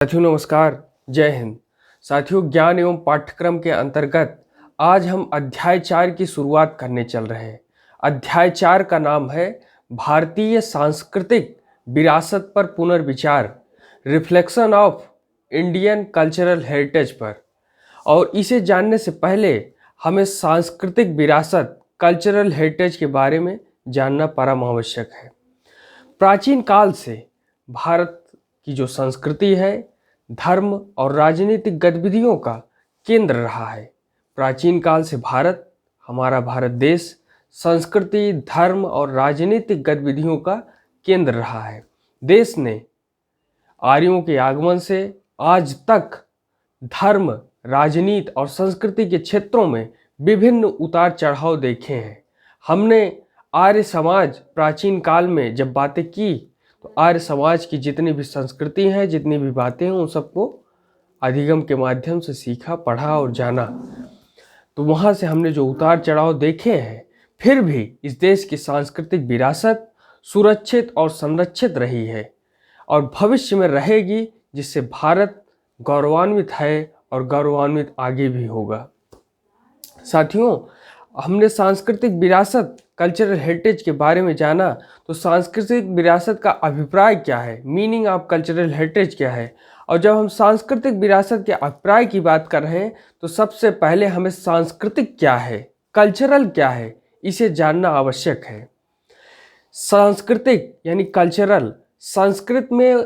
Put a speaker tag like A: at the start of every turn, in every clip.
A: साथियों नमस्कार, जय हिंद। साथियों, ज्ञान एवं पाठ्यक्रम के अंतर्गत आज हम अध्याय 4 की शुरुआत करने चल रहे हैं। अध्याय 4 का नाम है भारतीय सांस्कृतिक विरासत पर पुनर्विचार, reflection of Indian cultural heritage पर। और इसे जानने से पहले हमें सांस्कृतिक विरासत, कल्चरल हेरिटेज के बारे में जानना परम आवश्यक है। प्राचीन काल से भारत की जो संस्कृति है, धर्म और राजनीतिक गतिविधियों का केंद्र रहा है। प्राचीन काल से हमारा भारत देश संस्कृति, धर्म और राजनीतिक गतिविधियों का केंद्र रहा है। देश ने आर्यों के आगमन से आज तक धर्म, राजनीति और संस्कृति के क्षेत्रों में विभिन्न उतार चढ़ाव देखे हैं। हमने आर्य समाज प्राचीन काल में जब बातें की तो आर्य समाज की जितनी भी संस्कृति हैं, जितनी भी बातें हैं, उन सबको अधिगम के माध्यम से सीखा, पढ़ा और जाना। तो वहाँ से हमने जो उतार चढ़ाव देखे हैं, फिर भी इस देश की सांस्कृतिक विरासत सुरक्षित और संरक्षित रही है और भविष्य में रहेगी, जिससे भारत गौरवान्वित है और गौरवान्वित आगे भी होगा। साथियों, हमने सांस्कृतिक विरासत, कल्चरल हेरिटेज के बारे में जाना। तो सांस्कृतिक विरासत का अभिप्राय क्या है, मीनिंग ऑफ कल्चरल हेरिटेज क्या है। और जब हम सांस्कृतिक विरासत के अभिप्राय की बात कर रहे हैं तो सबसे पहले हमें सांस्कृतिक क्या है, कल्चरल क्या है, इसे जानना आवश्यक है। सांस्कृतिक यानी कल्चरल, संस्कृत में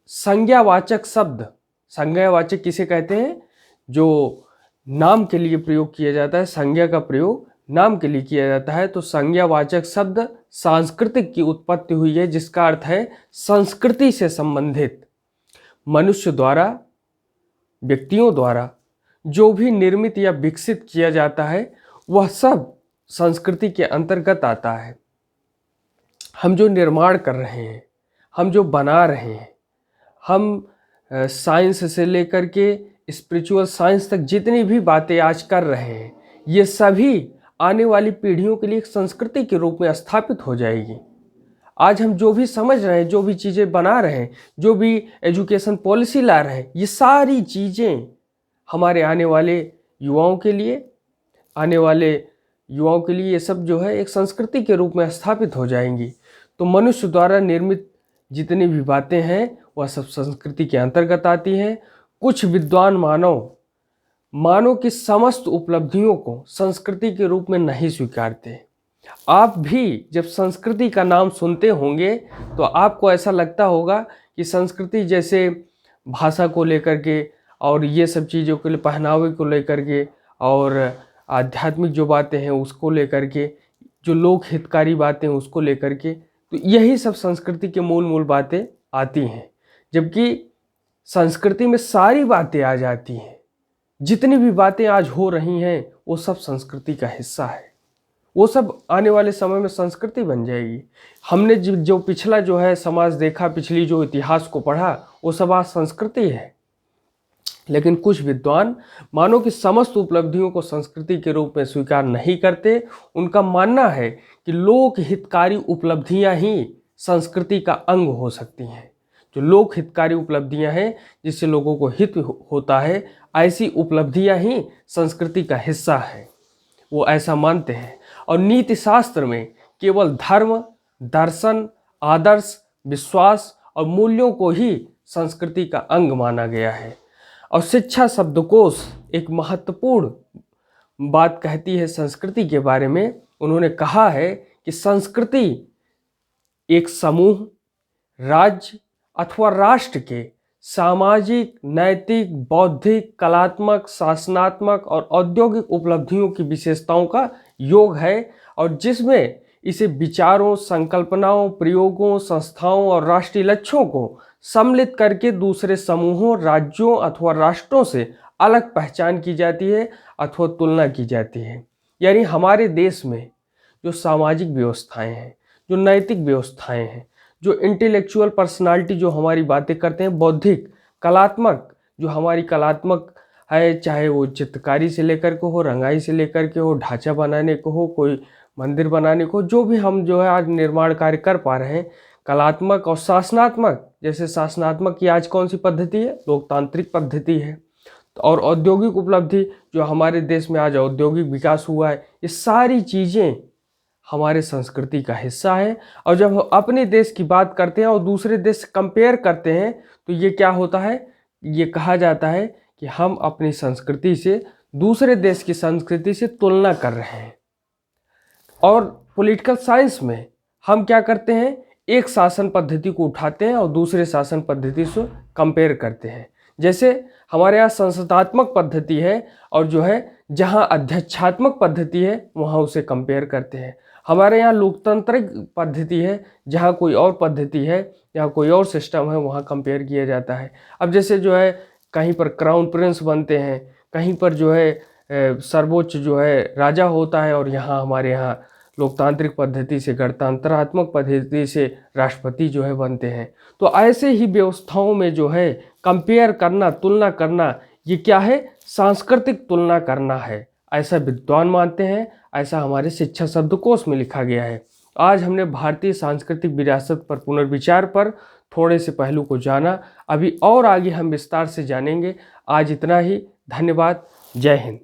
A: संज्ञावाचक शब्द, संज्ञावाचक किसे कहते हैं, जो नाम के लिए प्रयोग किया जाता है, संज्ञा का प्रयोग नाम के लिए किया जाता है। तो संज्ञावाचक शब्द सांस्कृतिक की उत्पत्ति हुई है, जिसका अर्थ है संस्कृति से संबंधित, मनुष्य द्वारा, व्यक्तियों द्वारा जो भी निर्मित या विकसित किया जाता है वह सब संस्कृति के अंतर्गत आता है। हम जो निर्माण कर रहे हैं, हम जो बना रहे हैं, हम साइंस से लेकर के स्पिरिचुअल साइंस तक जितनी भी बातें आज कर रहे हैं, ये सभी आने वाली पीढ़ियों के लिए एक संस्कृति के रूप में स्थापित हो जाएगी। आज हम जो भी समझ रहे हैं, जो भी चीज़ें बना रहे हैं, जो भी एजुकेशन पॉलिसी ला रहे हैं, ये सारी चीज़ें हमारे आने वाले युवाओं के लिए ये सब जो है एक संस्कृति के रूप में स्थापित हो जाएंगी। तो मनुष्य द्वारा निर्मित जितनी भी बातें हैं वह सब संस्कृति के अंतर्गत आती हैं। कुछ विद्वान मानव की समस्त उपलब्धियों को संस्कृति के रूप में नहीं स्वीकारते। आप भी जब संस्कृति का नाम सुनते होंगे तो आपको ऐसा लगता होगा कि संस्कृति जैसे भाषा को लेकर के और ये सब चीज़ों के लिए, पहनावे को लेकर के और आध्यात्मिक जो बातें हैं उसको लेकर के, जो लोक हितकारी बातें हैं उसको लेकर के, तो यही सब संस्कृति के मूल बातें आती हैं। जबकि संस्कृति में सारी बातें आ जाती हैं, जितनी भी बातें आज हो रही हैं वो सब संस्कृति का हिस्सा है। वो सब आने वाले समय में संस्कृति बन जाएगी। हमने जो पिछला जो है समाज देखा, पिछली जो इतिहास को पढ़ा, वो सब आज संस्कृति है। लेकिन कुछ विद्वान मानव की समस्त उपलब्धियों को संस्कृति के रूप में स्वीकार नहीं करते। उनका मानना है कि लोक हितकारी उपलब्धियां ही संस्कृति का अंग हो सकती हैं। जो लोक हितकारी उपलब्धियां हैं, जिससे लोगों को हित होता है, ऐसी उपलब्धियां ही संस्कृति का हिस्सा है, वो ऐसा मानते हैं। और नीति शास्त्र में केवल धर्म, दर्शन, आदर्श, विश्वास और मूल्यों को ही संस्कृति का अंग माना गया है। और शिक्षा शब्दकोश एक महत्वपूर्ण बात कहती है संस्कृति के बारे में। उन्होंने कहा है कि संस्कृति एक समूह, राज्य अथवा राष्ट्र के सामाजिक, नैतिक, बौद्धिक, कलात्मक, शासनात्मक और औद्योगिक उपलब्धियों की विशेषताओं का योग है, और जिसमें इसे विचारों, संकल्पनाओं, प्रयोगों, संस्थाओं और राष्ट्रीय लक्ष्यों को सम्मिलित करके दूसरे समूहों, राज्यों अथवा राष्ट्रों से अलग पहचान की जाती है अथवा तुलना की जाती है। यानी हमारे देश में जो सामाजिक व्यवस्थाएं हैं, जो नैतिक व्यवस्थाएं हैं, जो इंटेलेक्चुअल पर्सनालिटी जो हमारी बातें करते हैं, बौद्धिक, कलात्मक, जो हमारी कलात्मक है, चाहे वो चित्रकारी से लेकर के हो, रंगाई से लेकर के हो, ढांचा बनाने को हो, कोई मंदिर बनाने को, जो भी हम जो है आज निर्माण कार्य कर पा रहे हैं, कलात्मक और शासनात्मक। जैसे शासनात्मक की आज कौन सी पद्धति है? लोकतांत्रिक पद्धति है। और औद्योगिक उपलब्धि, जो हमारे देश में आज औद्योगिक विकास हुआ है, ये सारी चीज़ें हमारे संस्कृति का हिस्सा है। और जब हम अपने देश की बात करते हैं और दूसरे देश से कंपेयर करते हैं तो ये क्या होता है? ये कहा जाता है कि हम अपनी संस्कृति से दूसरे देश की संस्कृति से तुलना कर रहे हैं। और पॉलिटिकल साइंस में हम क्या करते हैं? एक शासन पद्धति को उठाते हैं और दूसरे शासन पद्धति से कंपेयर करते हैं। जैसे हमारे यहाँ संसदात्मक पद्धति है और जो है जहाँ अध्यक्षात्मक पद्धति है वहाँ उसे कंपेयर करते हैं। हमारे यहाँ लोकतांत्रिक पद्धति है, जहाँ कोई और पद्धति है, जहाँ कोई और सिस्टम है, वहाँ कंपेयर किया जाता है। अब जैसे जो है कहीं पर क्राउन प्रिंस बनते हैं, कहीं पर जो है सर्वोच्च जो है राजा होता है, और यहाँ हमारे यहाँ लोकतांत्रिक पद्धति से गणतंत्रात्मक पद्धति से राष्ट्रपति जो है बनते हैं। तो ऐसे ही व्यवस्थाओं में जो है कंपेयर करना, तुलना करना, ये क्या है? सांस्कृतिक तुलना करना है, ऐसा विद्वान मानते हैं, ऐसा हमारे शिक्षा शब्दकोश में लिखा गया है। आज हमने भारतीय सांस्कृतिक विरासत पर पुनर्विचार पर थोड़े से पहलू को जाना, अभी और आगे हम विस्तार से जानेंगे। आज इतना ही, धन्यवाद, जय हिंद।